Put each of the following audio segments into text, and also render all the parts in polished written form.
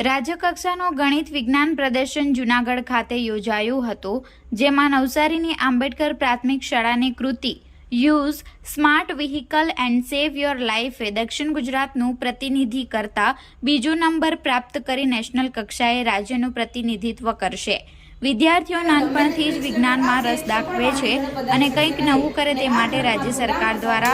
રાજ્યકક્ષાનો ગણિત વિજ્ઞાન પ્રદર્શન જૂનાગઢ ખાતે યોજાયું હતું, જેમાં નવસારીની આંબેડકર પ્રાથમિક શાળાની કૃતિ use smart vehicle and save your લાઈફે દક્ષિણ ગુજરાતનું પ્રતિનિધિ કરતા બીજો નંબર પ્રાપ્ત કરી નેશનલ કક્ષાએ રાજ્યનું પ્રતિનિધિત્વ કરશે। વિદ્યાર્થીઓ નાનપણથી જ વિજ્ઞાનમાં રસ દાખવે છે અને કંઈક નવું કરે તે માટે રાજ્ય સરકાર દ્વારા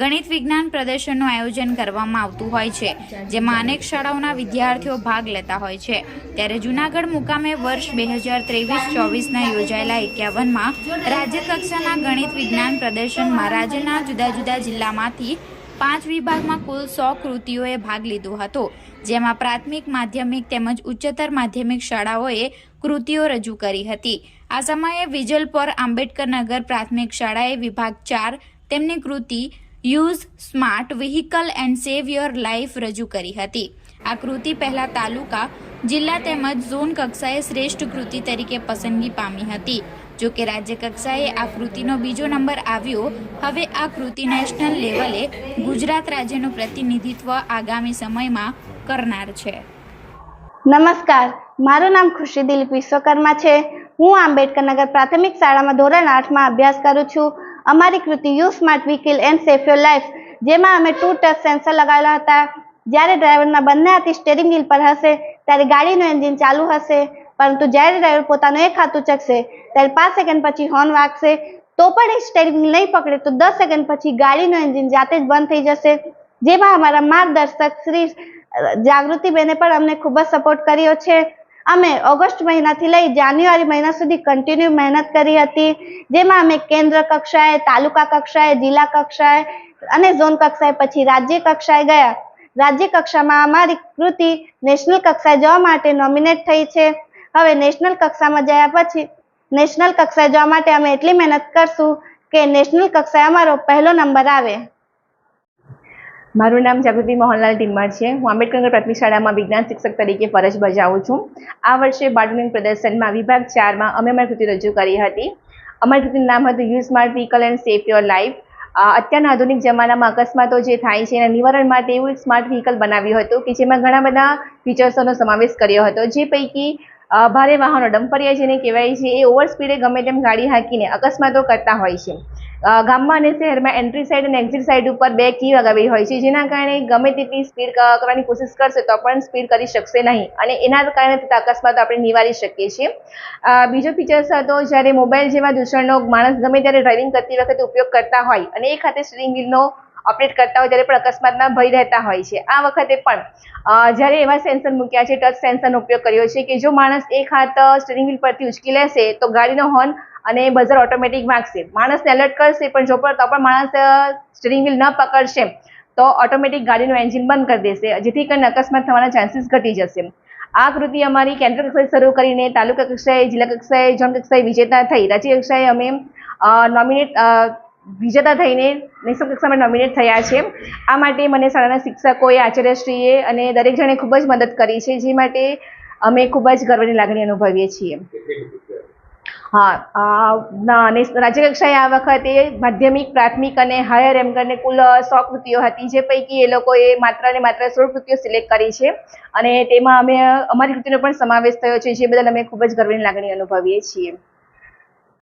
ગણિત વિજ્ઞાન પ્રદર્શનનું આયોજન કરવામાં આવતું હોય છે, જેમાં અનેક શાળાઓના વિદ્યાર્થીઓ ભાગ લેતા હોય છે। ત્યારે જૂનાગઢ મુકામે વર્ષ 2023-24ના યોજાયેલા 51માં રાજ્યકક્ષાના ગણિત વિજ્ઞાન પ્રદર્શનમાં રાજ્યના જુદા જુદા જિલ્લામાંથી 5 વિભાગમાં કુલ 100 કૃતિઓએ ભાગ લીધો હતો, જેમાં પ્રાથમિક, માધ્યમિક તેમજ ઉચ્ચતર માધ્યમિક શાળાઓએ કૃતિઓ રજૂ કરી હતી। આ સમયે વિજલપોર આંબેડકર નગર પ્રાથમિક શાળાએ વિભાગ 4 તેમની કૃતિ use smart vehicle and save your life રજૂ કરી હતી। આ કૃતિ પહેલા તાલુકા, જિલ્લા તેમજ ઝોન કક્ષાએ શ્રેષ્ઠ કૃતિ તરીકે પસંદગી પામી હતી। જો કે રાજ્ય કક્ષાએ આ કૃતિનો બીજો નંબર આવ્યો। હવે આ કૃતિ નેશનલ લેવલે ગુજરાત રાજ્યનું પ્રતિનિધિત્વ આગામી સમયમાં કરનાર છે। નમસ્કાર, મારું નામ ખુશી દિલીપ વિશ્વકર્મા છે। હું આંબેડકર નગર પ્રાથમિક શાળામાં ધોરણ 8માં અભ્યાસ કરું છું। અમારી કૃતિ use smart vehicle and save your life, જેમાં અમે 2 ટચ સેન્સર લગાવેલા હતા। જ્યારે ડ્રાઈવરના બંને હાથી સ્ટીયરિંગ વ્હીલ પર હશે ત્યારે ગાડીનું એન્જિન ચાલુ હશે, પરંતુ જ્યારે ડ્રાઈવર પોતાનું એક હાથ ઉચકશે ત્યારે 5 સેકન્ડ પછી હોર્ન વાગશે, તો પણ એ સ્ટીયરિંગ વ્હીલ નહીં પકડે તો 10 સેકન્ડ પછી ગાડીનું એન્જિન જાતે જ બંધ થઈ જશે। જેમાં અમારા માર્ગદર્શક શ્રી જાગૃતિબેને પણ અમને ખૂબ જ સપોર્ટ કર્યો છે। અમે ઓગસ્ટ મહિનાથી લઈ જાન્યુઆરી મહિના સુધી કન્ટિન્યુ મહેનત કરી હતી, જેમાં અમે કેન્દ્ર કક્ષાએ, તાલુકા કક્ષાએ, જિલ્લા કક્ષાએ અને ઝોન કક્ષાએ, પછી રાજ્ય કક્ષાએ ગયા। રાજ્ય કક્ષામાં અમારી કૃતિ નેશનલ કક્ષાએ જવા માટે નોમિનેટ થઈ છે। હવે નેશનલ કક્ષામાં ગયા પછી નેશનલ કક્ષાએ જવા માટે અમે એટલી મહેનત કરશું કે નેશનલ કક્ષાએ અમારો પહેલો નંબર આવે। મારું નામ જાગૃતિ મોહનલાલ ટીમ્મર છે। હું આંબેડકર નગર પ્રાથમિક શાળામાં વિજ્ઞાન શિક્ષક તરીકે ફરજ બજાવું છું। આ વર્ષે બાળવિજ્ઞાન પ્રદર્શનમાં વિભાગ 4માં અમે અમારી કૃતિ રજૂ કરી હતી। અમારી કૃતિનું નામ હતું use smart vehicle and save your life. અત્યારના આધુનિક જમાનામાં અકસ્માતો જે થાય છે એના નિવારણ માટે એવું એક સ્માર્ટ વ્હીકલ બનાવ્યું હતું કે જેમાં ઘણા બધા ફીચર્સોનો સમાવેશ કર્યો હતો, જે પૈકી ભારે વાહનો, ડમ્પરિયા જેને કહેવાય છે, એ ઓવર સ્પીડે ગમે તેમ ગાડી હાંકીને અકસ્માતો કરતા હોય છે। ગામમાં અને શહેરમાં એન્ટ્રી સાઇડ અને એક્ઝિટ સાઇડ ઉપર 2 કી લગાવેલી હોય છે, જેના કારણે ગમે તેટલી સ્પીડ કરવાની કોશિશ કરશે તો પણ સ્પીડ કરી શકશે નહીં અને એના કારણે થતા અકસ્માતો આપણે નિવારી શકીએ છીએ। બીજો ફીચર્સ હતો, જ્યારે મોબાઈલ જેવા દૂષણનો માણસ ગમે ત્યારે ડ્રાઇવિંગ કરતી વખતે ઉપયોગ કરતા હોય અને એક હાથે સ્ટીયરિંગ વ્હીલનો ઓપરેટ કરતા હોય ત્યારે પણ અકસ્માતના ભય રહેતા હોય છે। આ વખતે પણ જ્યારે એવા સેન્સર મૂક્યા છે, ટચ સેન્સરનો ઉપયોગ કર્યો છે કે જો માણસ એક હાથ સ્ટીયરિંગ વ્હીલ પરથી ઉચકી લેશે તો ગાડીનો હોર્ન અને બઝર ઓટોમેટિક વાગશે, માણસને એલર્ટ કરશે, પણ જો તો પણ માણસ સ્ટીયરિંગ વ્હીલ ન પકડશે તો ઓટોમેટિક ગાડીનું એન્જિન બંધ કરી દેશે, જેથી કરીને અકસ્માત થવાના ચાન્સીસ ઘટી જશે। આ કૃતિ અમારી કેન્દ્ર કક્ષાએ શરૂ કરીને તાલુકા કક્ષાએ, જિલ્લા કક્ષાએ, ઝોન કક્ષાએ વિજેતા થઈ રાજ્ય કક્ષાએ અમે વિજેતા થઈને નેશનલ કક્ષામાં નોમિનેટ થયા છે। આ માટે મને શાળાના શિક્ષકોએ, આચાર્યશ્રીએ અને દરેક જણે ખૂબ જ મદદ કરી છે, જે માટે અમે ખૂબ જ ગર્વની લાગણી અનુભવીએ છીએ। રાજ્ય કક્ષાએ આ વખતે માધ્યમિક, પ્રાથમિક અને હાયર એમ કરીને કુલ 100 કૃતિઓ હતી, જે પૈકી એ લોકોએ માત્ર ને માત્ર 16 કૃતિઓ સિલેક્ટ કરી છે અને તેમાં અમે અમારી કૃતિનો પણ સમાવેશ થયો છે, જે બદલ અમે ખૂબ જ ગર્વની લાગણી અનુભવીએ છીએ।